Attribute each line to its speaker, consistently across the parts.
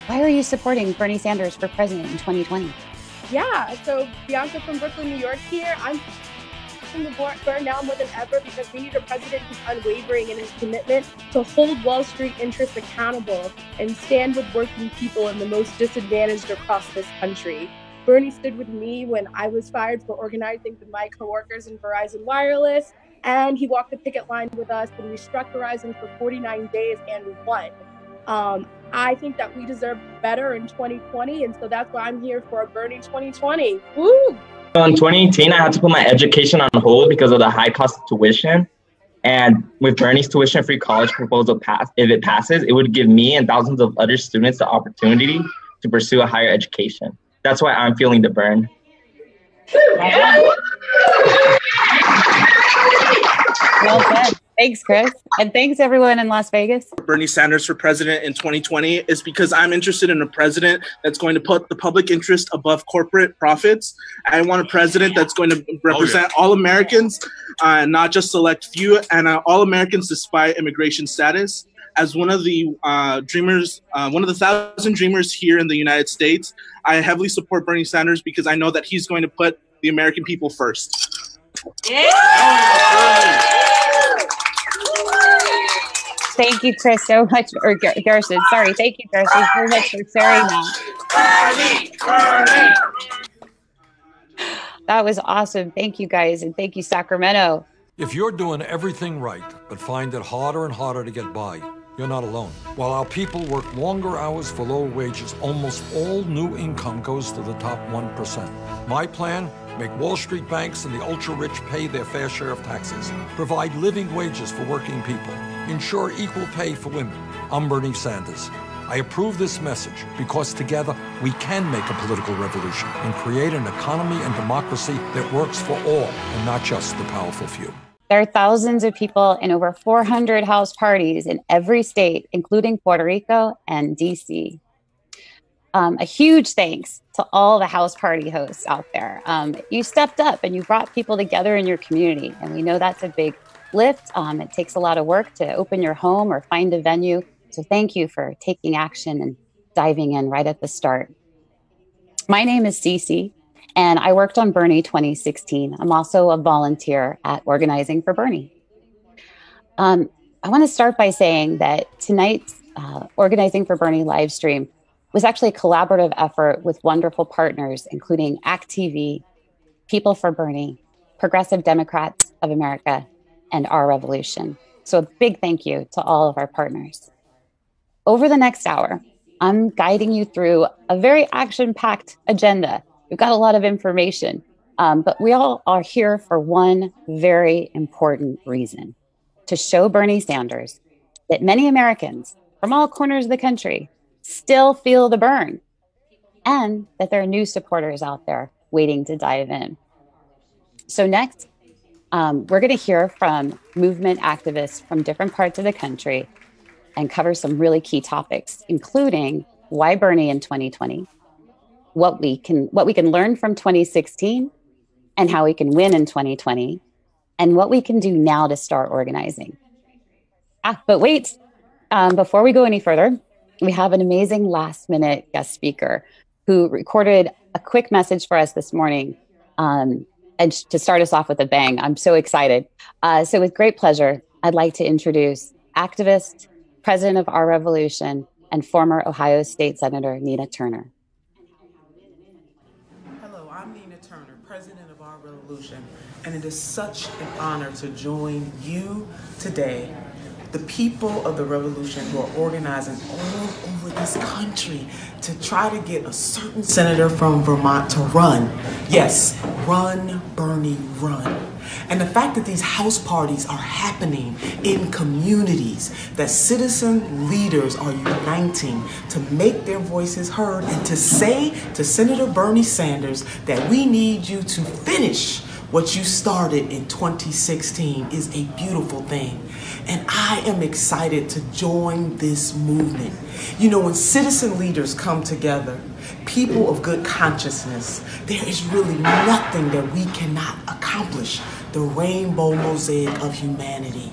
Speaker 1: Why are you supporting Bernie Sanders for president in 2020?
Speaker 2: Yeah, so Bianca from Brooklyn, New York here. I'm in the burn now more than ever because we need a president who's unwavering in his commitment to hold Wall Street interests accountable and stand with working people and the most disadvantaged across this country. Bernie stood with me when I was fired for organizing with my coworkers in Verizon Wireless, and he walked the picket line with us when we struck Verizon for 49 days and we won. I think that we deserve better in 2020, and so that's why I'm here for a Bernie 2020. Woo!
Speaker 3: In 2018, I had to put my education on hold because of the high cost of tuition. And with Bernie's tuition-free college proposal if it passes, it would give me and thousands of other students the opportunity to pursue a higher education. That's why I'm feeling the burn.
Speaker 1: Well said. Thanks, Chris. And thanks, everyone in Las Vegas.
Speaker 4: Bernie Sanders for president in 2020 is because I'm interested in a president that's going to put the public interest above corporate profits. I want a president that's going to represent all Americans, not just select few, and all Americans despite immigration status. As one of the dreamers, one of the 1,000 dreamers here in the United States, I heavily support Bernie Sanders because I know that he's going to put the American people first.
Speaker 1: Yeah. Thank you, Chris, so much, or Garrison. Sorry, thank you, Garrison, so much for sharing that. That was awesome. Thank you, guys, and thank you, Sacramento.
Speaker 5: If you're doing everything right, but find it harder and harder to get by, you're not alone. While our people work longer hours for lower wages, almost all new income goes to the top 1%. My plan? Make Wall Street banks and the ultra-rich pay their fair share of taxes. Provide living wages for working people. Ensure equal pay for women. I'm Bernie Sanders. I approve this message because together we can make a political revolution and create an economy and democracy that works for all and not just the powerful few.
Speaker 1: There are thousands of people in over 400 house parties in every state, including Puerto Rico and DC. A huge thanks to all the house party hosts out there. You stepped up and you brought people together in your community, and we know that's a big lift. It takes a lot of work to open your home or find a venue. So thank you for taking action and diving in right at the start. My name is Cece, and I worked on Bernie 2016. I'm also a volunteer at Organizing for Bernie. I want to start by saying that tonight's Organizing for Bernie live stream was actually a collaborative effort with wonderful partners, including ACT TV, People for Bernie, Progressive Democrats of America, and Our Revolution. So a big thank you to all of our partners. Over the next hour, I'm guiding you through a very action-packed agenda. We've got a lot of information, but we all are here for one very important reason: to show Bernie Sanders that many Americans from all corners of the country still feel the burn, and that there are new supporters out there waiting to dive in. So next, we're going to hear from movement activists from different parts of the country and cover some really key topics, including why Bernie in 2020, what we can learn from 2016, and how we can win in 2020, and what we can do now to start organizing. But wait, before we go any further, we have an amazing last-minute guest speaker who recorded a quick message for us this morning, and to start us off with a bang. I'm so excited. So with great pleasure, I'd like to introduce activist, president of Our Revolution, and former Ohio State Senator Nina Turner.
Speaker 6: Hello, I'm Nina Turner, president of Our Revolution, and it is such an honor to join you today, the people of the revolution who are organizing all over this country to try to get a certain senator from Vermont to run. Yes, run, Bernie, run. And the fact that these house parties are happening in communities, that citizen leaders are uniting to make their voices heard and to say to Senator Bernie Sanders that we need you to finish what you started in 2016 is a beautiful thing. And I am excited to join this movement. You know, when citizen leaders come together, people of good consciousness, there is really nothing that we cannot accomplish. the rainbow mosaic of humanity.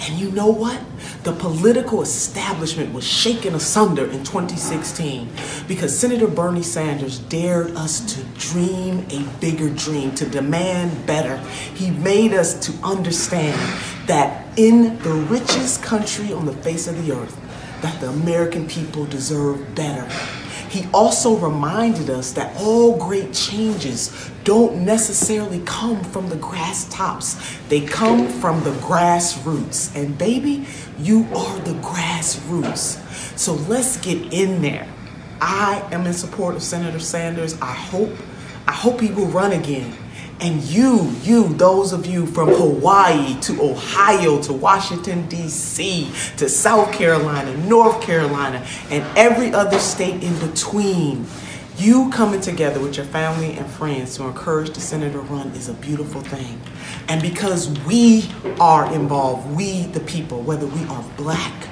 Speaker 6: And you know what? The political establishment was shaken asunder in 2016 because Senator Bernie Sanders dared us to dream a bigger dream, to demand better. He made us to understand that in the richest country on the face of the earth, that the American people deserve better. He also reminded us that all great changes don't necessarily come from the grass tops. They come from the grassroots. And baby, you are the grassroots. So let's get in there. I am in support of Senator Sanders. I hope he will run again. And those of you from Hawaii to Ohio to Washington, D.C., to South Carolina, North Carolina, and every other state in between, you coming together with your family and friends to encourage the senator run is a beautiful thing. And because we are involved, we the people, whether we are black,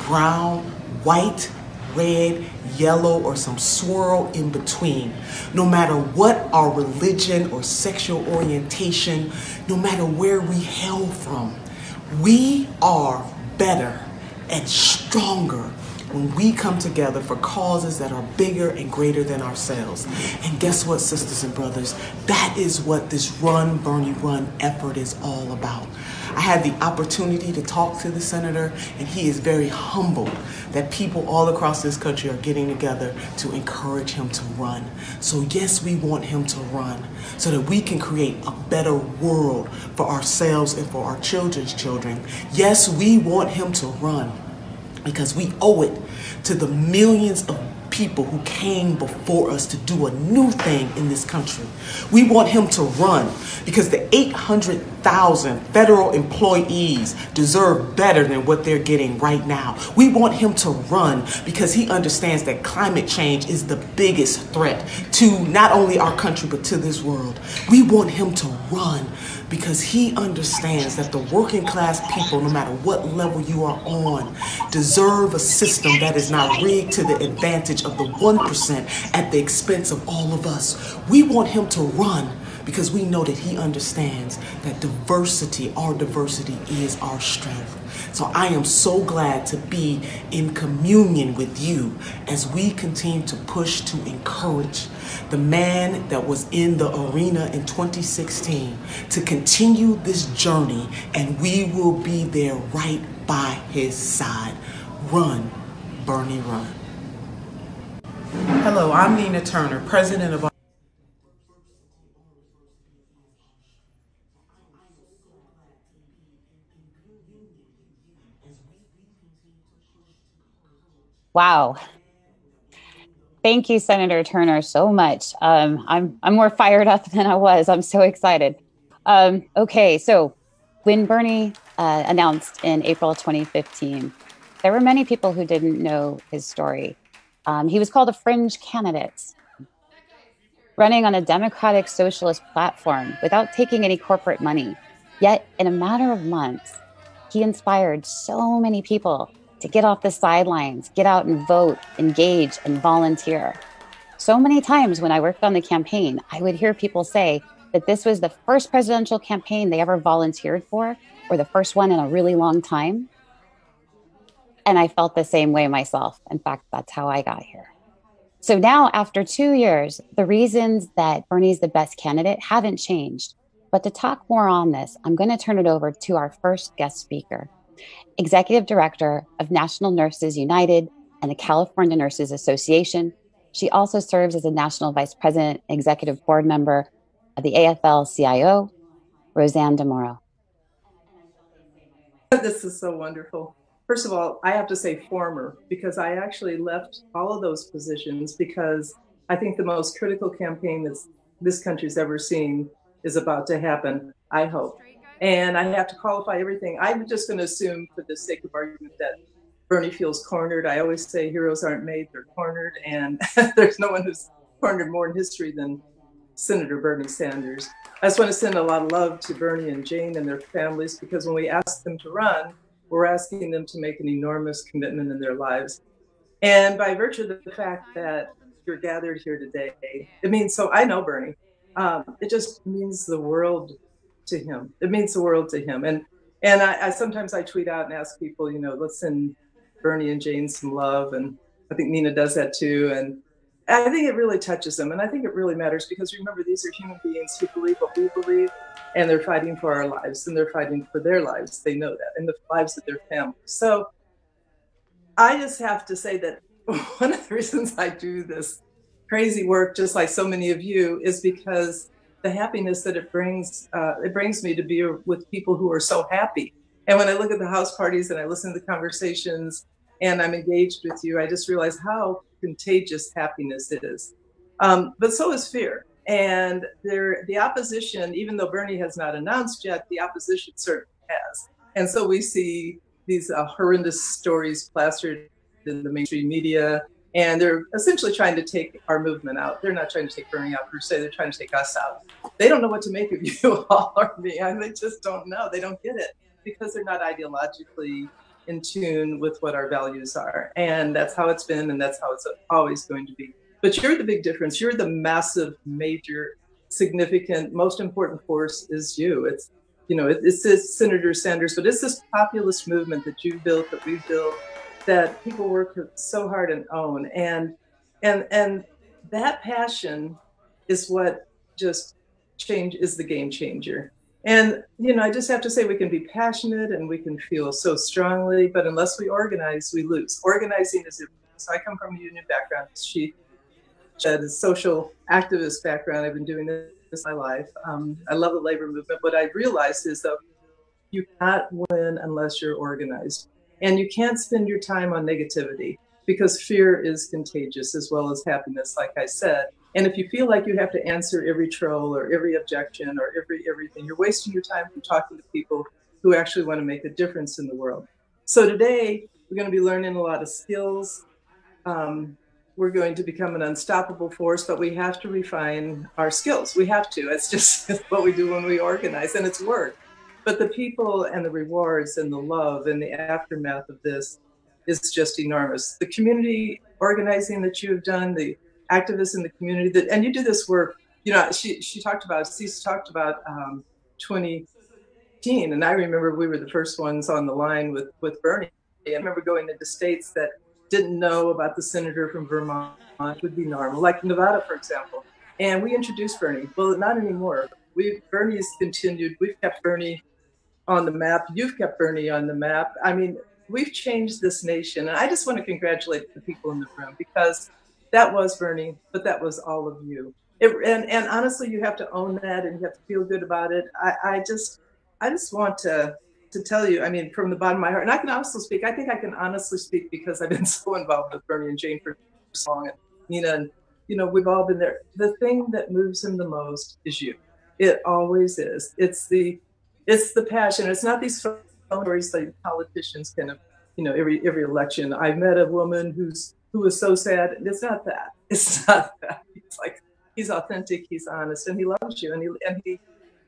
Speaker 6: brown, white, red, yellow, or some swirl in between. No matter what our religion or sexual orientation, no matter where we hail from, we are better and stronger when we come together for causes that are bigger and greater than ourselves. And guess what, sisters and brothers? That is what this Run, Bernie, Run effort is all about. I had the opportunity to talk to the senator, and he is very humbled that people all across this country are getting together to encourage him to run. So yes, we want him to run so that we can create a better world for ourselves and for our children's children. Yes, we want him to run because we owe it to the millions of people who came before us to do a new thing in this country. We want him to run because the 800,000 federal employees deserve better than what they're getting right now. We want him to run because he understands that climate change is the biggest threat to not only our country but to this world. We want him to run because he understands that the working class people, no matter what level you are on, deserve a system that is not rigged to the advantage of the 1% at the expense of all of us. We want him to run because we know that he understands that diversity, our diversity, is our strength. So I am so glad to be in communion with you as we continue to push to encourage the man that was in the arena in 2016 to continue this journey, and we will be there right by his side. Run, Bernie, run.
Speaker 7: Hello, I'm Nina Turner, president of
Speaker 1: Wow. Thank you, Senator Turner, so much. I'm more fired up than I was. I'm so excited. Okay, so when Bernie announced in April 2015, there were many people who didn't know his story. He was called a fringe candidate, running on a democratic socialist platform without taking any corporate money. Yet, in a matter of months, he inspired so many people to get off the sidelines, get out and vote, engage, and volunteer. So many times when I worked on the campaign, I would hear people say that this was the first presidential campaign they ever volunteered for, or the first one in a really long time. And I felt the same way myself. In fact, that's how I got here. So now, after 2 years, the reasons that Bernie's the best candidate haven't changed. But to talk more on this, I'm going to turn it over to our first guest speaker, Executive Director of National Nurses United and the California Nurses Association. She also serves as a National Vice President and Executive Board Member of the AFL-CIO, Roseanne DeMoro.
Speaker 8: This is so wonderful. First of all, I have to say former, because I actually left all of those positions because I think the most critical campaign that this country's ever seen is about to happen, I hope. And I have to qualify everything. I'm just going to assume, for the sake of argument, that Bernie feels cornered. I always say heroes aren't made, they're cornered. And there's no one who's cornered more in history than Senator Bernie Sanders. I just want to send a lot of love to Bernie and Jane and their families, because when we ask them to run, we're asking them to make an enormous commitment in their lives. And by virtue of the fact that you're gathered here today, it means, so I know Bernie, it just means the world to him. It means the world to him. And I sometimes I tweet out and ask people, let's send Bernie and Jane some love. And I think Nina does that too. And I think it really touches them. And I think it really matters because remember, these are human beings who believe what we believe, and they're fighting for our lives, and they're fighting for their lives. They know that, and the lives of their families. So I just have to say that one of the reasons I do this crazy work, just like so many of you, is because the happiness that it brings me to be with people who are so happy. And when I look at the house parties and I listen to the conversations and I'm engaged with you, I just realize how contagious happiness is. But so is fear. And the opposition, even though Bernie has not announced yet, the opposition certainly has. And so we see these horrendous stories plastered in the mainstream media, and they're essentially trying to take our movement out. They're not trying to take Bernie out per se, they're trying to take us out. They don't know what to make of you all or me. I mean, they just don't know. They don't get it because they're not ideologically in tune with what our values are. And that's how it's been, and that's how it's always going to be. But you're the big difference. You're the massive, major, significant, most important force is you. It's this Senator Sanders, but it's this populist movement that you built, that we built, that people work so hard and own. And that passion is what just is the game changer. And, I just have to say we can be passionate and we can feel so strongly, but unless we organize, we lose. Organizing is important. So I come from a union background. She had a social activist background. I've been doing this my life. I love the labor movement. What I realized is that you cannot win unless you're organized. And you can't spend your time on negativity because fear is contagious as well as happiness, like I said. And if you feel like you have to answer every troll or every objection or everything, you're wasting your time from talking to people who actually want to make a difference in the world. So today, we're going to be learning a lot of skills. We're going to become an unstoppable force, but we have to refine our skills. We have to. It's just what we do when we organize, and it's work. But the people and the rewards and the love and the aftermath of this is just enormous. The community organizing that you have done, the activists in the community, and you do this work. She talked about 2018, and I remember we were the first ones on the line with Bernie. I remember going into states that didn't know about the senator from Vermont would be normal, like Nevada, for example. And we introduced Bernie. Well, not anymore. Bernie's continued. We've kept Bernie on the map. You've kept Bernie on the map. I mean, we've changed this nation. And I just want to congratulate the people in the room because that was Bernie, but that was all of you. And honestly, you have to own that and you have to feel good about it. I just want to tell you, I mean, from the bottom of my heart, and I can also speak, I think I can honestly speak because I've been so involved with Bernie and Jane for so long, and Nina, and we've all been there. The thing that moves him the most is you. It always is. It's the passion. It's not these stories like politicians kind of, every election. I met a woman who was so sad. It's not that. It's not that. It's like, he's authentic, he's honest, and he loves you, and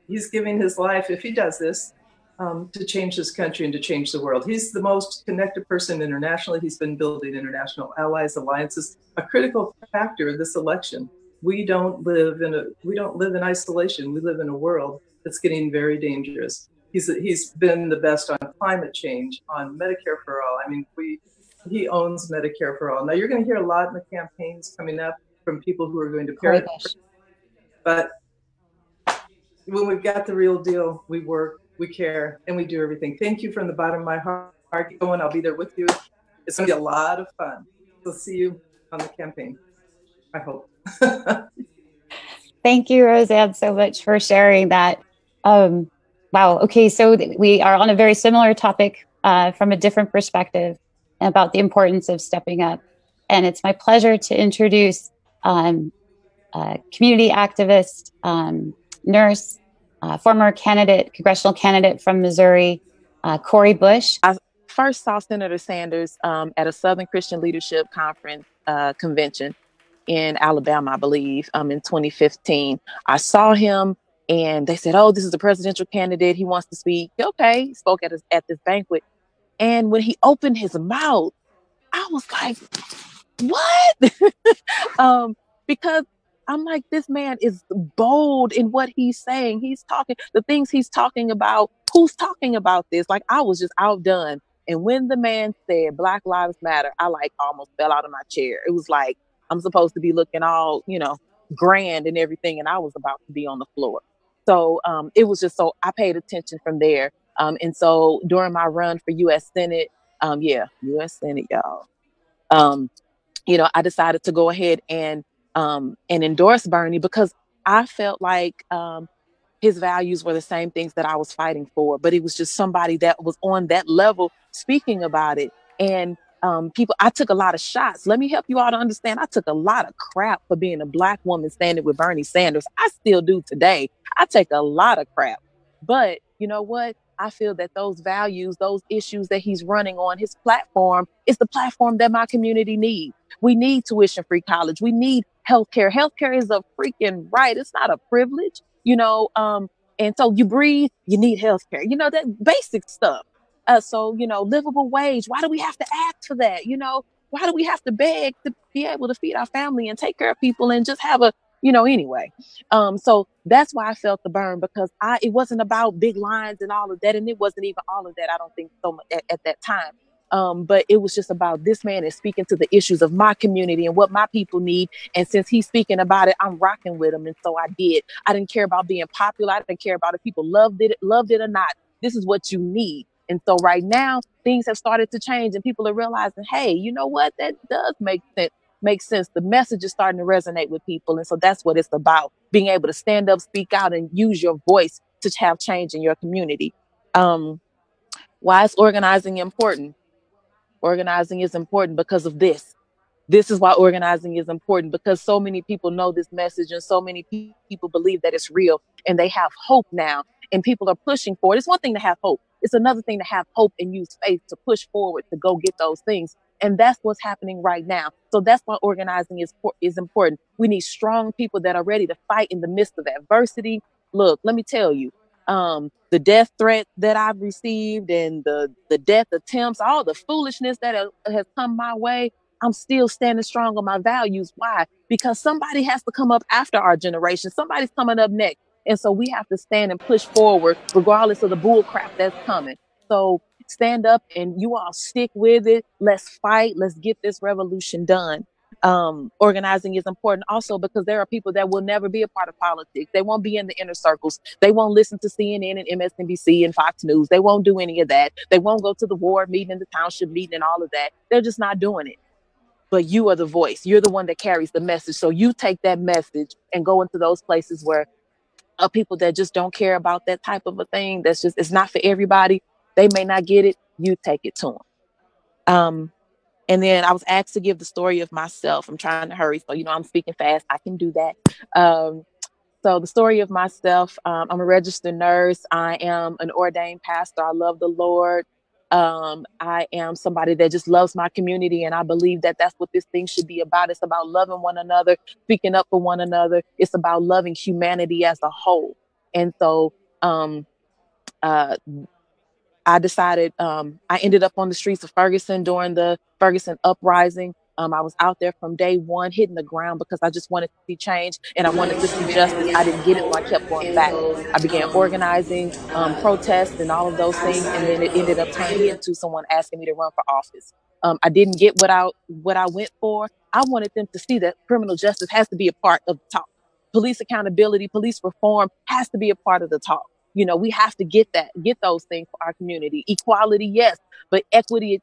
Speaker 8: he's giving his life, if he does this, to change this country and to change the world. He's the most connected person internationally. He's been building international allies, alliances, a critical factor in this election. We don't live in isolation. We live in a world that's getting very dangerous. He's been the best on climate change, on Medicare for all. I mean, he owns Medicare for all. Now you're going to hear a lot in the campaigns coming up from people who are going to pair it. But when we've got the real deal, we work, we care, and we do everything. Thank you from the bottom of my heart. Keep going. I'll be there with you. It's going to be a lot of fun. We'll see you on the campaign, I hope.
Speaker 1: Thank you, Roseanne, so much for sharing that. Wow. Okay. So we are on a very similar topic from a different perspective about the importance of stepping up. And it's my pleasure to introduce community activist, nurse, former congressional candidate from Missouri, Cori Bush.
Speaker 9: I first saw Senator Sanders at a Southern Christian Leadership Conference convention in Alabama, I believe, in 2015. I saw him and they said, oh, this is the presidential candidate. He wants to speak. Okay, he spoke at this banquet. And when he opened his mouth, I was like, what? Because I'm like, this man is bold in what he's saying. He's talking the things he's talking about. Who's talking about this? Like, I was just outdone. And when the man said Black Lives Matter, I like almost fell out of my chair. It was like, I'm supposed to be looking all, grand and everything. And I was about to be on the floor. So it was just so I paid attention from there. And so during my run for U.S. Senate, U.S. Senate, y'all, I decided to go ahead and endorse Bernie because I felt like his values were the same things that I was fighting for, but it was just somebody that was on that level speaking about it. And I took a lot of shots. Let me help you all to understand. I took a lot of crap for being a Black woman standing with Bernie Sanders. I still do today. I take a lot of crap. But you know what? I feel that those values, those issues that he's running on his platform is the platform that my community needs. We need tuition-free college. We need healthcare. Healthcare is a freaking right. It's not a privilege. And so you breathe, you need healthcare, that basic stuff. Livable wage. Why do we have to ask for that? Why do we have to beg to be able to feed our family and take care of people and just have anyway. So that's why I felt the burn, because it wasn't about big lines and all of that. And it wasn't even all of that. I don't think so much at that time. But it was just about this man is speaking to the issues of my community and what my people need. And since he's speaking about it, I'm rocking with him. And so I did. I didn't care about being popular. I didn't care about if people loved it or not. This is what you need. And so right now things have started to change and people are realizing, hey, you know what? That does make sense. The message is starting to resonate with people. And so that's what it's about. Being able to stand up, speak out, and use your voice to have change in your community. Why is organizing important? Organizing is important because of this. This is why organizing is important, because so many people know this message and so many people believe that it's real and they have hope now and people are pushing for it. It's one thing to have hope. It's another thing to have hope and use faith to push forward to go get those things. And that's what's happening right now. So that's why organizing is important. We need strong people that are ready to fight in the midst of adversity. Look, let me tell you, the death threat that I've received and the death attempts, all the foolishness that has come my way, I'm still standing strong on my values. Why? Because somebody has to come up after our generation. Somebody's coming up next. And so we have to stand and push forward regardless of the bull crap that's coming. So stand up and you all stick with it. Let's fight. Let's get this revolution done. Organizing is important also because there are people that will never be a part of politics. They won't be in the inner circles. They won't listen to CNN and MSNBC and Fox News. They won't do any of that. They won't go to the ward meeting and the township meeting and all of that. They're just not doing it. But you are the voice. You're the one that carries the message. So you take that message and go into those places where people that just don't care about that type of a thing. It's not for everybody. They may not get it. You take it to them. And then I was asked to give the story of myself. I'm trying to hurry. So, I'm speaking fast. I can do that. So the story of myself, I'm a registered nurse. I am an ordained pastor. I love the Lord. I am somebody that just loves my community. And I believe that that's what this thing should be about. It's about loving one another, speaking up for one another. It's about loving humanity as a whole. And so I decided, I ended up on the streets of Ferguson during the Ferguson uprising. I was out there from day one, hitting the ground because I just wanted to see change and I wanted to see justice. I didn't get it, so I kept going back. I began organizing, protests and all of those things. And then it ended up turning into someone asking me to run for office. I didn't get what I went for. I wanted them to see that criminal justice has to be a part of the talk. Police accountability, police reform has to be a part of the talk. We have to get those things for our community. Equality, yes, but equity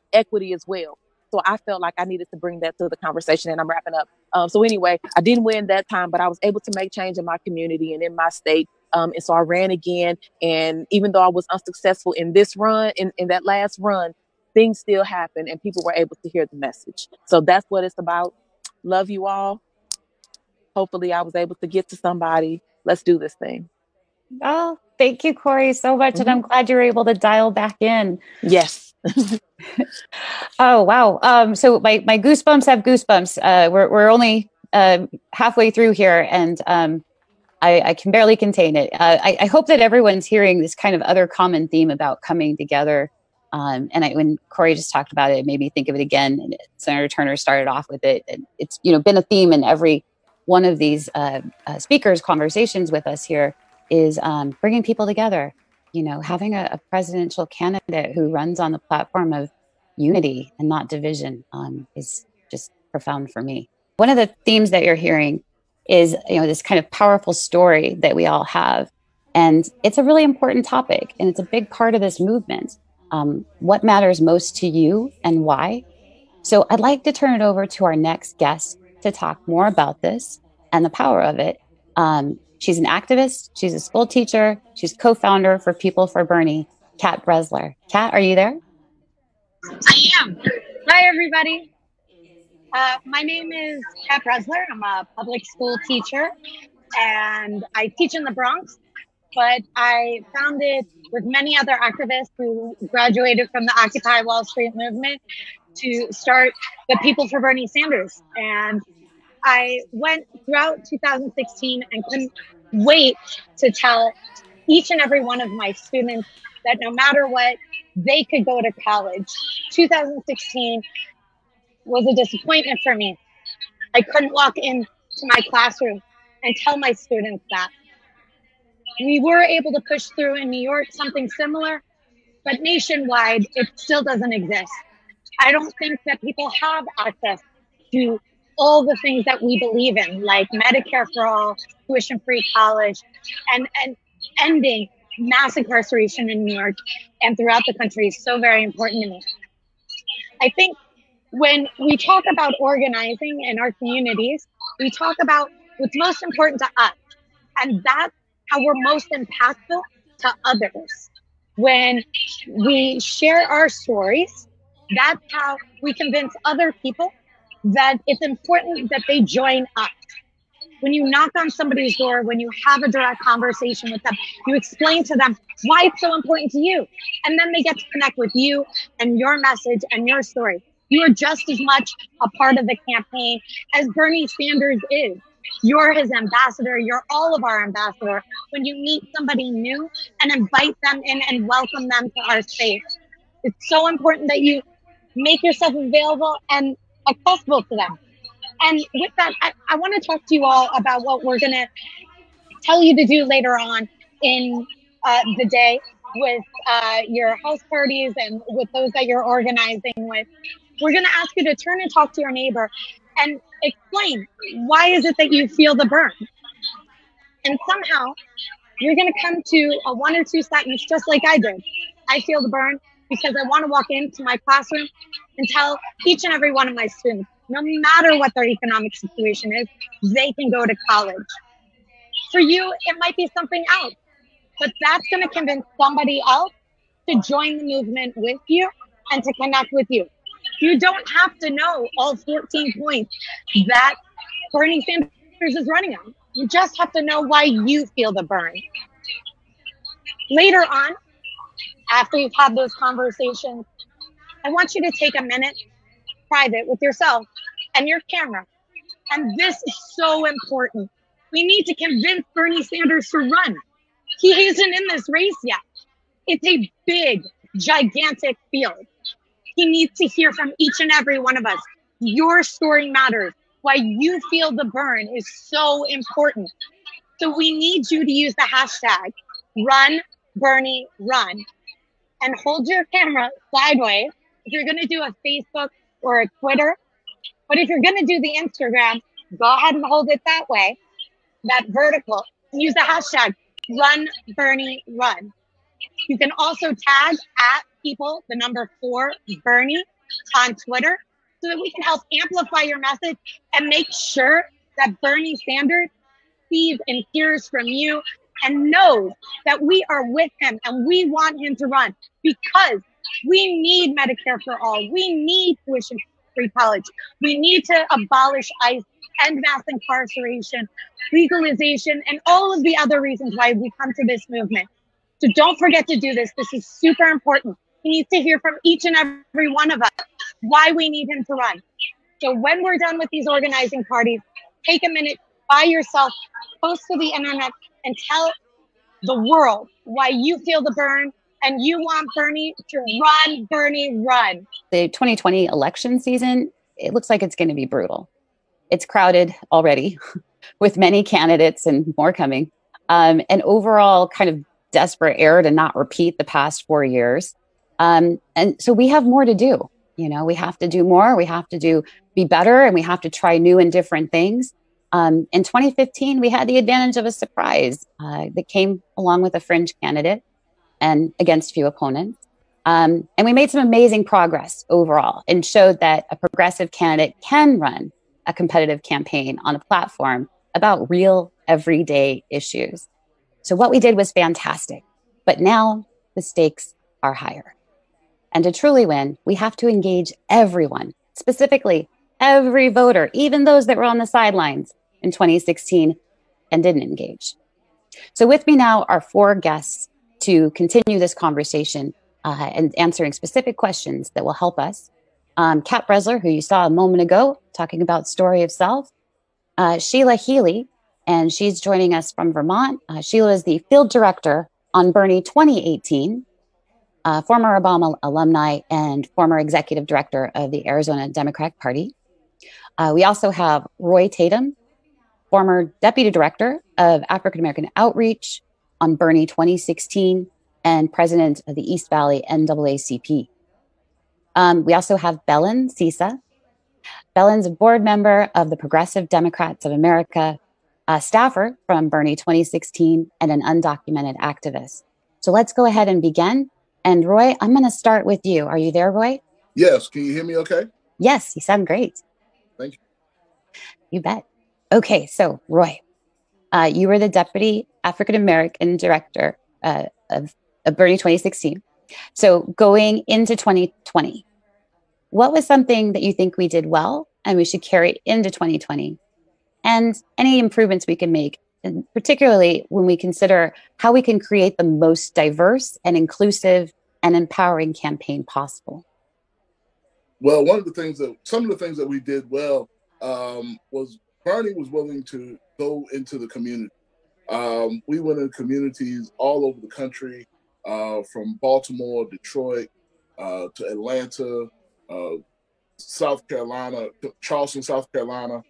Speaker 9: as well. So I felt like I needed to bring that to the conversation, and I'm wrapping up. So anyway, I didn't win that time, but I was able to make change in my community and in my state. And so I ran again. And even though I was unsuccessful in this run, in that last run, things still happened and people were able to hear the message. So that's what it's about. Love you all. Hopefully I was able to get to somebody. Let's do this thing.
Speaker 1: Oh, thank you, Corey, so much. Mm-hmm. And I'm glad you were able to dial back in.
Speaker 9: Yes.
Speaker 1: Oh, wow. So my goosebumps have goosebumps. We're only halfway through here, and I can barely contain it. I hope that everyone's hearing this kind of other common theme about coming together. And when Corey just talked about it, it made me think of it again. And Senator Turner started off with it. And it's been a theme in every one of these speakers' conversations with us here is bringing people together. You know, having a presidential candidate who runs on the platform of unity and not division is just profound for me. One of the themes that you're hearing is, you know, this kind of powerful story that we all have. And it's a really important topic, and it's a big part of this movement. What matters most to you and why? So I'd like to turn it over to our next guest to talk more about this and the power of it. She's an activist. She's a school teacher. She's co-founder for People for Bernie, Kat Bresler. Kat, are you there?
Speaker 10: I am. Hi, everybody. My name is Kat Bresler. I'm a public school teacher, and I teach in the Bronx. But I founded, with many other activists who graduated from the Occupy Wall Street movement, to start the People for Bernie Sanders. And I went throughout 2016 and couldn't wait to tell each and every one of my students that no matter what, they could go to college. 2016 was a disappointment for me. I couldn't walk into my classroom and tell my students that. We were able to push through in New York something similar, but nationwide, it still doesn't exist. I don't think that people have access to all the things that we believe in, like Medicare for all, tuition-free college, and ending mass incarceration in New York and throughout the country is so very important to me. I think when we talk about organizing in our communities, we talk about what's most important to us, and that's how we're most impactful to others. When we share our stories, that's how we convince other people that it's important that they join us. When you knock on somebody's door, when you have a direct conversation with them, you explain to them why it's so important to you. And then they get to connect with you and your message and your story. You are just as much a part of the campaign as Bernie Sanders is. You're his ambassador. You're all of our ambassador. When you meet somebody new and invite them in and welcome them to our space, it's so important that you make yourself available and accessible to them. And with that, I want to talk to you all about what we're going to tell you to do later on in the day with your house parties and with those that you're organizing with. We're going to ask you to turn and talk to your neighbor and explain, why is it that you feel the burn? And somehow you're going to come to a 1 or 2 sentence just like I did. I feel the burn because I want to walk into my classroom and tell each and every one of my students, no matter what their economic situation is, they can go to college. For you, it might be something else, but that's going to convince somebody else to join the movement with you and to connect with you. You don't have to know all 14 points that Bernie Sanders is running on. You just have to know why you feel the burn. Later on, after you've had those conversations, I want you to take a minute private with yourself and your camera. And this is so important. We need to convince Bernie Sanders to run. He isn't in this race yet. It's a big, gigantic field. He needs to hear from each and every one of us. Your story matters. Why you feel the burn is so important. So we need you to use the hashtag #RunBernieRun and hold your camera sideways if you're going to do a Facebook or a Twitter. But if you're going to do the Instagram, go ahead and hold it that way, that vertical. Use the hashtag #RunBernieRun. You can also tag @people4 Bernie on Twitter so that we can help amplify your message and make sure that Bernie Sanders sees and hears from you and knows that we are with him and we want him to run, because we need Medicare for all. We need tuition-free college. We need to abolish ICE, end mass incarceration, legalization, and all of the other reasons why we come to this movement. So don't forget to do this. This is super important. He needs to hear from each and every one of us why we need him to run. So when we're done with these organizing parties, take a minute by yourself, post to the internet, and tell the world why you feel the burn and you want Bernie to run, Bernie, run.
Speaker 1: The 2020 election season, it looks like it's going to be brutal. It's crowded already. with many candidates and more coming, an overall kind of desperate error to not repeat the past 4 years. And so we have more to do. We have to do more. We have to be better, and we have to try new and different things. In 2015, we had the advantage of a surprise that came along with a fringe candidate and against few opponents. And we made some amazing progress overall and showed that a progressive candidate can run a competitive campaign on a platform about real everyday issues. So what we did was fantastic, but now the stakes are higher. And to truly win, we have to engage everyone, specifically every voter, even those that were on the sidelines in 2016 and didn't engage. So with me now are 4 guests to continue this conversation and answering specific questions that will help us. Kat Bresler, who you saw a moment ago, talking about Story of Self. Sheila Healy, and she's joining us from Vermont. Sheila is the field director on Bernie 2018, former Obama alumni and former executive director of the Arizona Democratic Party. We also have Roy Tatum, former deputy director of African American Outreach on Bernie 2016 and president of the East Valley NAACP. We also have Belen Sisa. Belen's a board member of the Progressive Democrats of America, a staffer from Bernie 2016, and an undocumented activist. So let's go ahead and begin. And Roy, I'm going to start with you. Are you there, Roy?
Speaker 11: Yes. Can you hear me okay?
Speaker 1: Yes, you sound great.
Speaker 11: Thank you.
Speaker 1: You bet. Okay, so Roy, you were the deputy African American director of Bernie 2016. So going into 2020, what was something that you think we did well and we should carry into 2020? And any improvements we can make, and particularly when we consider how we can create the most diverse and inclusive and empowering campaign possible?
Speaker 11: Well, some of the things that we did well was Bernie was willing to go into the community. We went in communities all over the country, from Baltimore, Detroit, to Atlanta, South Carolina, Charleston, South Carolina.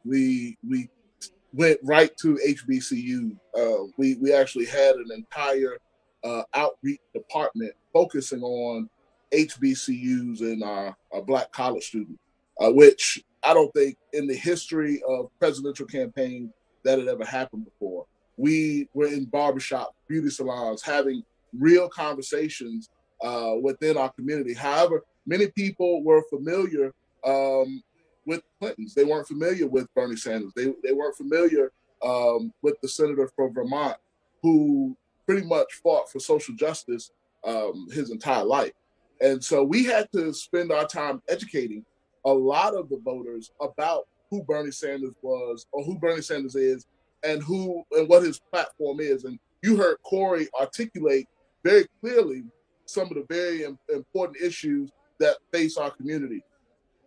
Speaker 11: We went right to HBCU. We actually had an entire outreach department focusing on HBCUs and our Black college students, which I don't think in the history of presidential campaigns that had ever happened before. We were in barbershops, beauty salons, having real conversations within our community. However, many people were familiar with Clintons. They weren't familiar with Bernie Sanders. They weren't familiar with the senator from Vermont who pretty much fought for social justice his entire life. And so we had to spend our time educating a lot of the voters about who Bernie Sanders was, or who Bernie Sanders is, and what his platform is. And you heard Corey articulate very clearly some of the very important issues that face our community,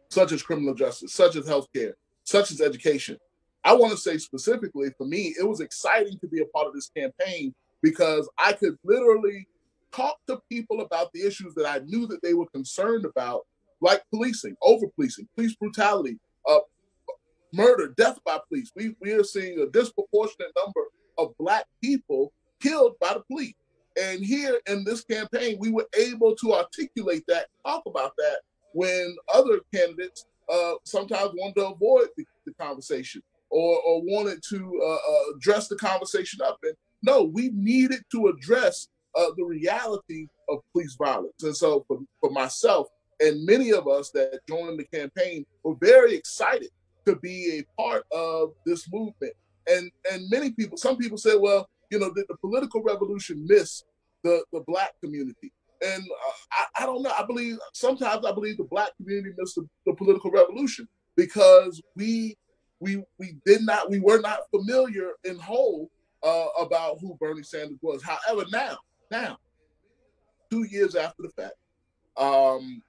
Speaker 11: such as criminal justice, such as healthcare, such as education. I want to say specifically, for me, it was exciting to be a part of this campaign because I could literally talk to people about the issues that I knew that they were concerned about, like policing, over-policing, police brutality, murder, death by police. We are seeing a disproportionate number of Black people killed by the police. And here in this campaign, we were able to articulate that, talk about that, when other candidates sometimes wanted to avoid the conversation or wanted to dress the conversation up. And no, we needed to address the reality of police violence. And so for myself and many of us that joined the campaign were very excited to be a part of this movement. And some people say, well, did the political revolution miss the Black community? And I don't know. Sometimes I believe the Black community missed the political revolution because we were not familiar in whole about who Bernie Sanders was. However, now, 2 years after the fact,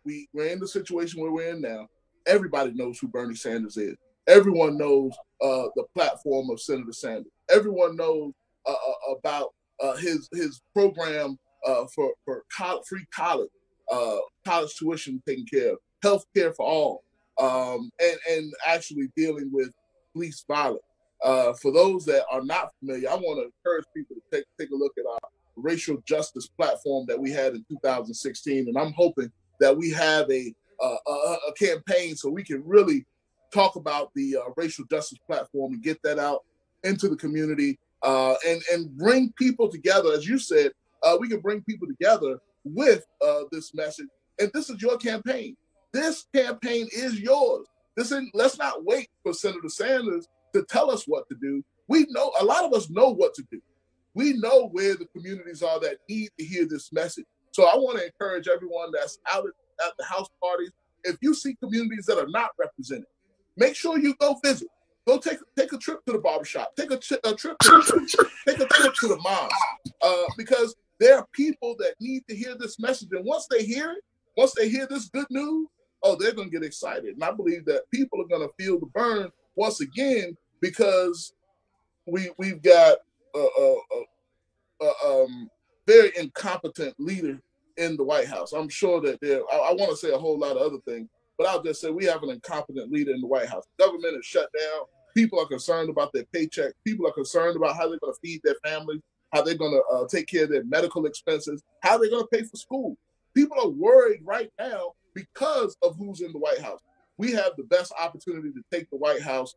Speaker 11: we're in the situation where we're in now. Everybody knows who Bernie Sanders is. Everyone knows the platform of Senator Sanders. Everyone knows about his program for free college, college tuition taken care of, health care for all, and actually dealing with police violence. For those that are not familiar, I want to encourage people to take a look at our racial justice platform that we had in 2016, and I'm hoping that we have a campaign so we can really talk about the racial justice platform and get that out into the community and bring people together. As you said, we can bring people together with this message. And this is your campaign. This campaign is yours. Let's not wait for Senator Sanders to tell us what to do. We know, a lot of us know what to do. We know where the communities are that need to hear this message. So I want to encourage everyone that's out at the house parties. If you see communities that are not represented, make sure you go visit. Go take a trip to the barbershop. Take a trip to the church. Take a trip to the mosque. Because there are people that need to hear this message. And once they hear it, once they hear this good news, oh, they're going to get excited. And I believe that people are going to feel the burn once again because we've got a very incompetent leader in the White House. I'm sure that I want to say a whole lot of other things, but I'll just say we have an incompetent leader in the White House. The government is shut down. People are concerned about their paycheck. People are concerned about how they're going to feed their families, how they're going to take care of their medical expenses, how they're going to pay for school. People are worried right now because of who's in the White House. We have the best opportunity to take the White House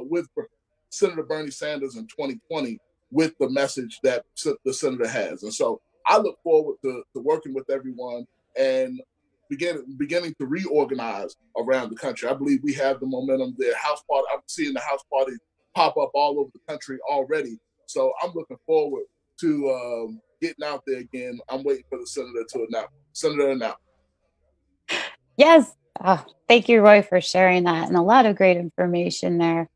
Speaker 11: with Senator Bernie Sanders in 2020 with the message that the senator has. And so I look forward to working with everyone and beginning to reorganize around the country. I believe we have the momentum there. I'm seeing the house parties pop up all over the country already. So I'm looking forward to getting out there again. I'm waiting for the senator to announce.
Speaker 1: Yes. Oh, thank you, Roy, for sharing that and a lot of great information there.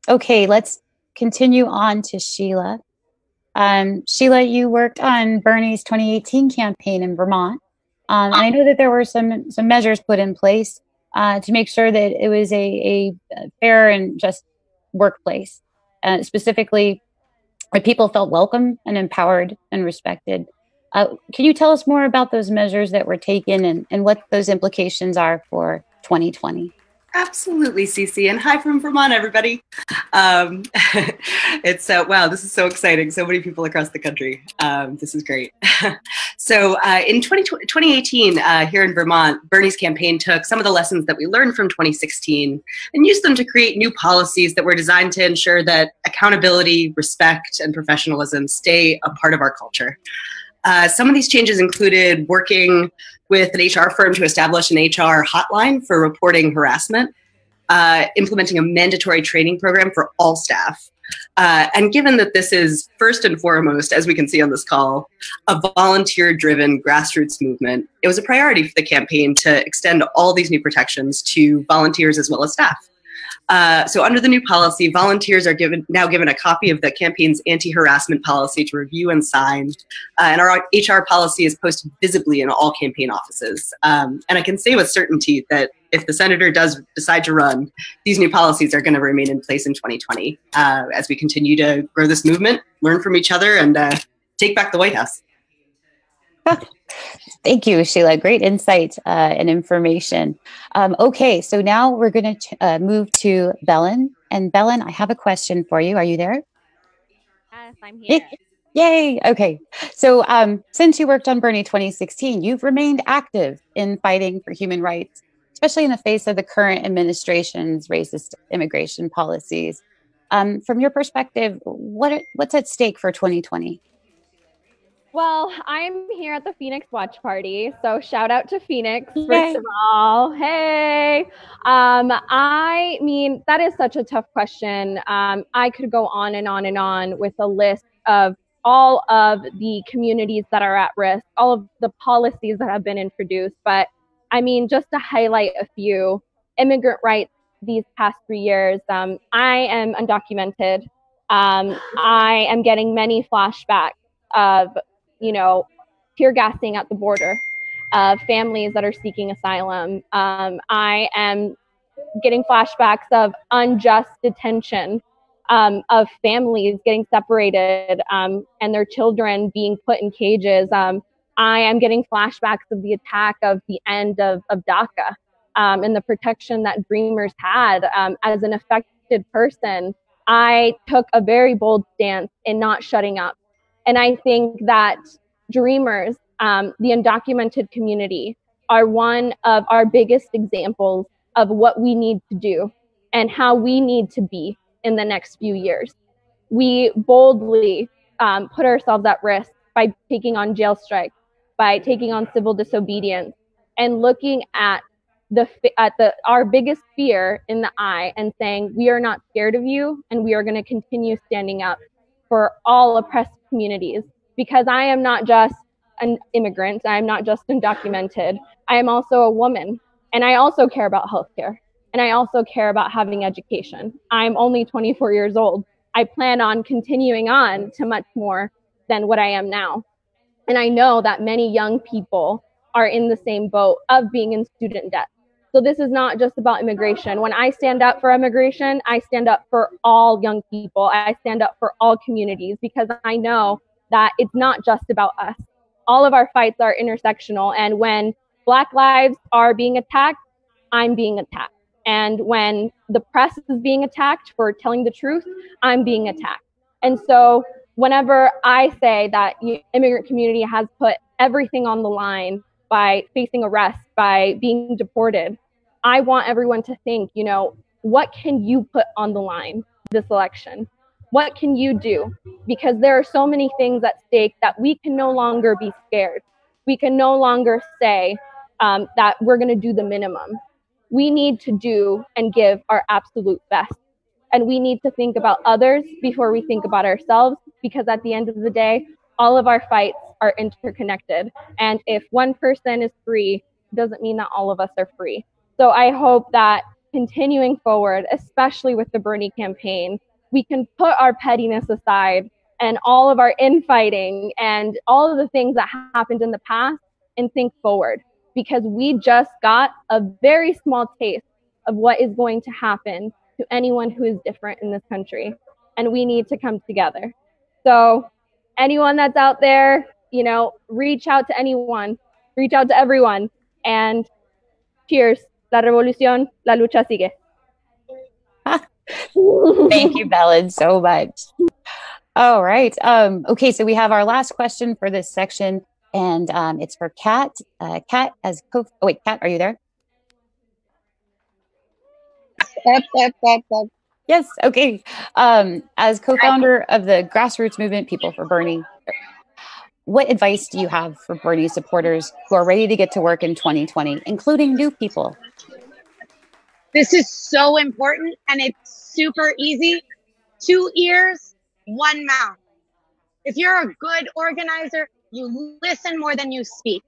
Speaker 1: Okay, let's continue on to Sheila. Sheila, you worked on Bernie's 2018 campaign in Vermont. And I know that there were some measures put in place to make sure that it was a fair and just workplace, specifically where people felt welcome and empowered and respected. Can you tell us more about those measures that were taken and what those implications are for 2020?
Speaker 12: Absolutely, Cece, and hi from Vermont, everybody. It's wow, this is so exciting. So many people across the country. This is great. So in 2018, here in Vermont, Bernie's campaign took some of the lessons that we learned from 2016 and used them to create new policies that were designed to ensure that accountability, respect, and professionalism stay a part of our culture. Some of these changes included working with an HR firm to establish an HR hotline for reporting harassment, implementing a mandatory training program for all staff. And given that this is first and foremost, as we can see on this call, a volunteer-driven grassroots movement, it was a priority for the campaign to extend all these new protections to volunteers as well as staff. So under the new policy, volunteers are now given a copy of the campaign's anti-harassment policy to review and sign. And our HR policy is posted visibly in all campaign offices. And I can say with certainty that if the senator does decide to run, these new policies are going to remain in place in 2020 as we continue to grow this movement, learn from each other, and take back the White House.
Speaker 1: Thank you, Sheila. Great insight and information. Okay, so now we're going to move to Belen. And Belen, I have a question for you. Are you there?
Speaker 13: Yes, I'm here.
Speaker 1: Yay. Okay. So since you worked on Bernie 2016, you've remained active in fighting for human rights, especially in the face of the current administration's racist immigration policies. From your perspective, what's at stake for 2020?
Speaker 13: Well, I'm here at the Phoenix Watch Party, so shout out to Phoenix, first of all. Hey! I mean, that is such a tough question. I could go on and on and on with a list of all of the communities that are at risk, all of the policies that have been introduced. But I mean, just to highlight a few, immigrant rights these past 3 years. I am undocumented. I am getting many flashbacks of tear gassing at the border of families that are seeking asylum. I am getting flashbacks of unjust detention of families getting separated and their children being put in cages. I am getting flashbacks of the attack of the end of DACA and the protection that Dreamers had as an affected person. I took a very bold stance in not shutting up. And I think that Dreamers, the undocumented community, are one of our biggest examples of what we need to do and how we need to be in the next few years. We boldly put ourselves at risk by taking on jail strikes, by taking on civil disobedience, and looking at our biggest fear in the eye and saying, we are not scared of you, and we are going to continue standing up for all oppressed communities. Because I am not just an immigrant, I am not just undocumented, I am also a woman, and I also care about healthcare, and I also care about having education. I'm only 24 years old. I plan on continuing on to much more than what I am now. And I know that many young people are in the same boat of being in student debt. So this is not just about immigration. When I stand up for immigration, I stand up for all young people. I stand up for all communities, because I know that it's not just about us. All of our fights are intersectional. And when Black lives are being attacked, I'm being attacked. And when the press is being attacked for telling the truth, I'm being attacked. And so whenever I say that the immigrant community has put everything on the line by facing arrest, by being deported, I want everyone to think, what can you put on the line this election? What can you do? Because there are so many things at stake that we can no longer be scared. We can no longer say that we're going to do the minimum. We need to do and give our absolute best. And we need to think about others before we think about ourselves, because at the end of the day, all of our fights are interconnected. And if one person is free, it doesn't mean that all of us are free. So I hope that continuing forward, especially with the Bernie campaign, we can put our pettiness aside and all of our infighting and all of the things that happened in the past and think forward, because we just got a very small taste of what is going to happen to anyone who is different in this country. And we need to come together. So anyone that's out there, reach out to anyone, reach out to everyone, and cheers. La revolución, la lucha sigue.
Speaker 1: Thank you, Belen, so much. All right. Okay, so we have our last question for this section, and it's for Kat. Kat, Kat, are you there? Yes. Okay. As co-founder of the grassroots movement, People for Bernie, what advice do you have for Bernie supporters who are ready to get to work in 2020, including new people?
Speaker 10: This is so important, and it's super easy. 2 ears, 1 mouth. If you're a good organizer, you listen more than you speak.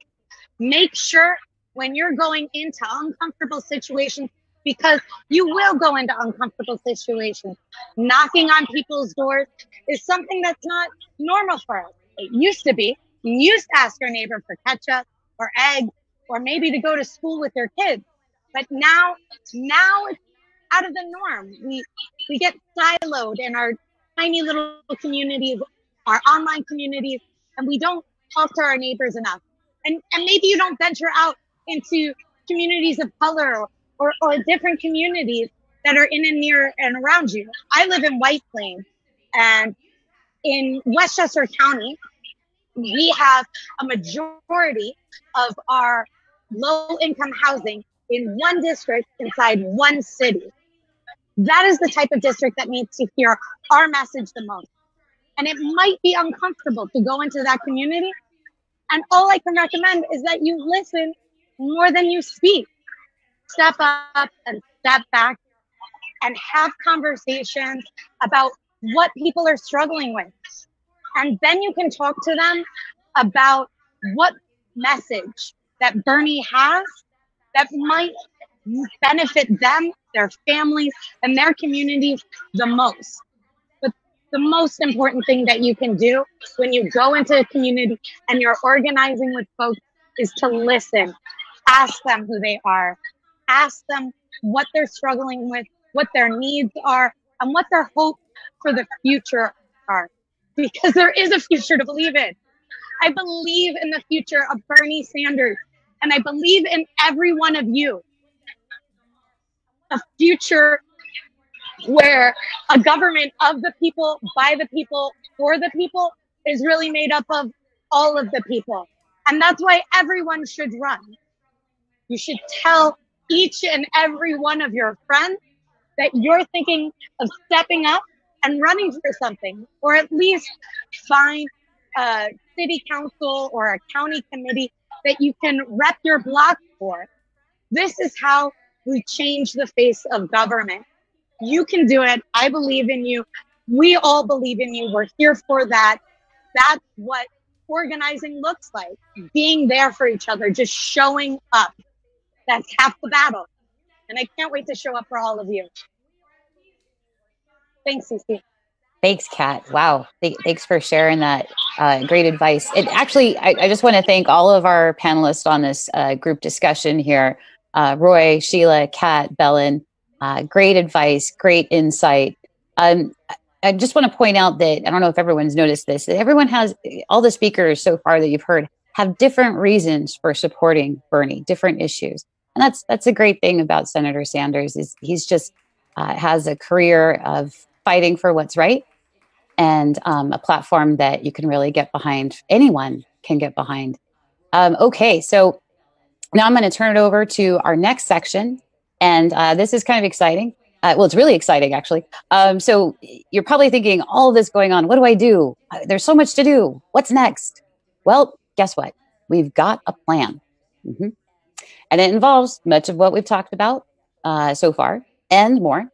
Speaker 10: Make sure when you're going into uncomfortable situations, because you will go into uncomfortable situations, knocking on people's doors is something that's not normal for us. It used to be. You used to ask your neighbor for ketchup or eggs, or maybe to go to school with your kids. But now it's out of the norm. We get siloed in our tiny little communities, our online communities, and we don't talk to our neighbors enough. And maybe you don't venture out into communities of color or different communities that are in and near and around you. I live in White Plains, and in Westchester County, we have a majority of our low-income housing in one district inside one city. That is the type of district that needs to hear our message the most. And it might be uncomfortable to go into that community. And all I can recommend is that you listen more than you speak. Step up and step back and have conversations about what people are struggling with. And then you can talk to them about what message that Bernie has that might benefit them, their families, and their communities the most. But the most important thing that you can do when you go into a community and you're organizing with folks is to listen. Ask them who they are. Ask them what they're struggling with, what their needs are, and what their hopes for the future are. Because there is a future to believe in. I believe in the future of Bernie Sanders, and I believe in every one of you. A future where a government of the people, by the people, for the people is really made up of all of the people. And that's why everyone should run. You should tell each and every one of your friends that you're thinking of stepping up and running for something, or at least find a city council or a county committee that you can rep your block for. This is how we change the face of government. You can do it. I believe in you. We all believe in you. We're here for that. That's what organizing looks like. Being there for each other, just showing up. That's half the battle. And I can't wait to show up for all of you. Thanks, Cece.
Speaker 1: Thanks, Kat. Wow. Thanks for sharing that. Great advice. And actually, I just want to thank all of our panelists on this group discussion here. Roy, Sheila, Kat, Belen. Great advice, great insight. I just want to point out that, I don't know if everyone's noticed this, that everyone has, all the speakers so far that you've heard have different reasons for supporting Bernie, different issues. And that's a great thing about Senator Sanders, is he's just has a career of fighting for what's right, and a platform that you can really get behind. Anyone can get behind. Okay, so now I'm going to turn it over to our next section. And this is kind of exciting. Well, it's really exciting, actually. So you're probably thinking, all of this going on, what do I do? There's so much to do. What's next? Well, guess what? We've got a plan. Mm-hmm. And it involves much of what we've talked about so far and more.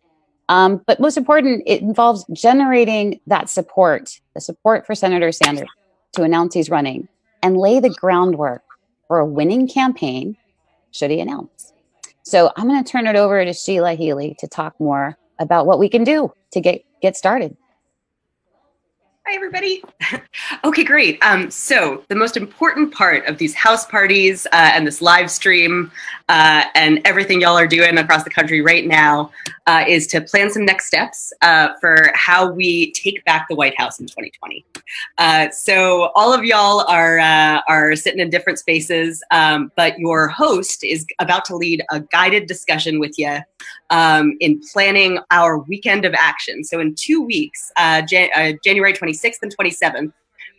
Speaker 1: But most important, it involves generating that support, the support for Senator Sanders to announce he's running, and lay the groundwork for a winning campaign should he announce. So I'm going to turn it over to Sheila Healy to talk more about what we can do to get started.
Speaker 12: Hi, everybody. Okay, great. So the most important part of these house parties and this live stream and everything y'all are doing across the country right now is to plan some next steps for how we take back the White House in 2020. So all of y'all are sitting in different spaces, but your host is about to lead a guided discussion with you in planning our weekend of action. So in 2 weeks, January 26th and 27th,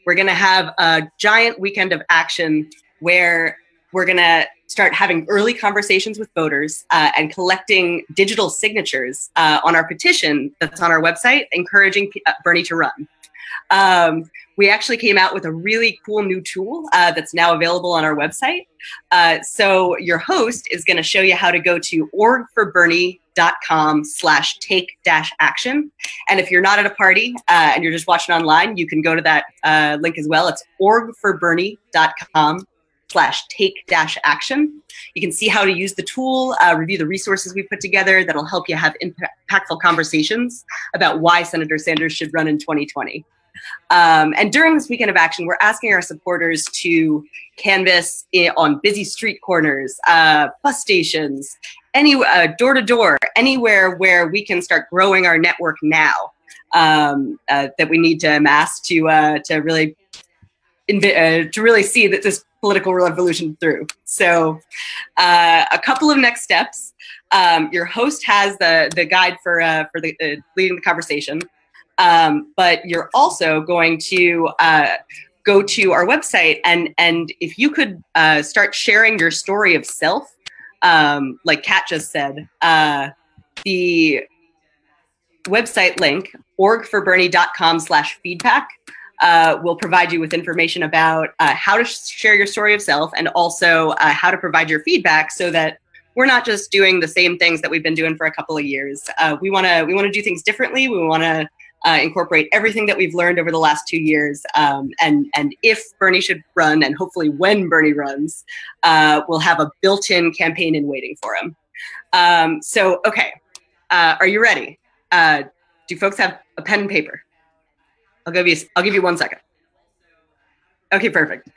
Speaker 12: we're going to have a giant weekend of action where we're going to start having early conversations with voters and collecting digital signatures on our petition that's on our website, encouraging Bernie to run. We actually came out with a really cool new tool that's now available on our website. So your host is going to show you how to go to orgforbernie.com/take-action. And if you're not at a party and you're just watching online, you can go to that link as well. It's orgforbernie.com/take-action. You can see how to use the tool, review the resources we put together that'll help you have impactful conversations about why Senator Sanders should run in 2020. And during this weekend of action, we're asking our supporters to canvass on busy street corners, bus stations, door to door, anywhere where we can start growing our network now that we need to amass to really see that this political revolution through. So a couple of next steps. Your host has the guide for leading the conversation. But you're also going to go to our website, and if you could start sharing your story of self, like Kat just said, the website link, orgforbernie.com/feedback, will provide you with information about how to share your story of self, and also how to provide your feedback, so that we're not just doing the same things that we've been doing for a couple of years. We want to do things differently. We want to incorporate everything that we've learned over the last 2 years. And if Bernie should run, and hopefully when Bernie runs, we'll have a built-in campaign in waiting for him. So, okay, are you ready? Do folks have a pen and paper? I'll give you 1 second. Okay, perfect.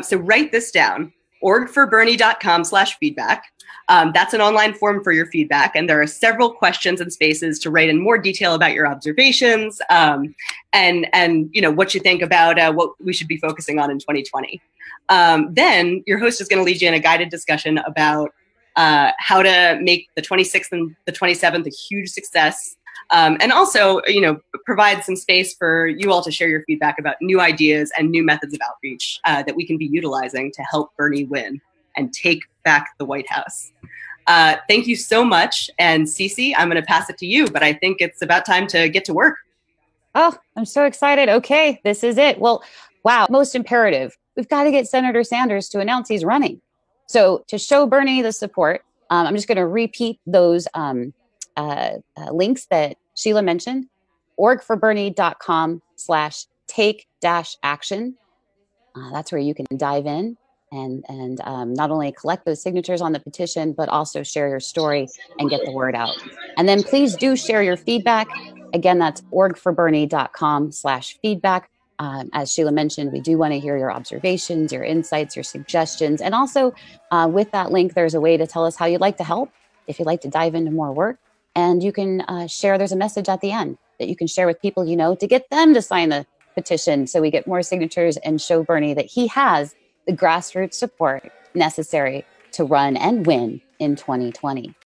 Speaker 12: So write this down, orgforbernie.com/feedback. That's an online form for your feedback, and there are several questions and spaces to write in more detail about your observations and what you think about what we should be focusing on in 2020. Then your host is going to lead you in a guided discussion about how to make the 26th and the 27th a huge success, And also, provide some space for you all to share your feedback about new ideas and new methods of outreach that we can be utilizing to help Bernie win and take back the White House. Thank you so much. And Cece, I'm going to pass it to you, but I think it's about time to get to work.
Speaker 1: Oh, I'm so excited. Okay, this is it. Well, wow, most imperative. We've got to get Senator Sanders to announce he's running. So to show Bernie the support, I'm just going to repeat those links that Sheila mentioned. orgforbernie.com/take-action. That's where you can dive in and not only collect those signatures on the petition, but also share your story and get the word out. And then please do share your feedback. Again, that's orgforbernie.com/feedback. As Sheila mentioned, we do want to hear your observations, your insights, your suggestions. And also with that link, there's a way to tell us how you'd like to help, if you'd like to dive into more work. And you can share, there's a message at the end that you can share with people you know to get them to sign the petition so we get more signatures and show Bernie that he has the grassroots support necessary to run and win in 2020.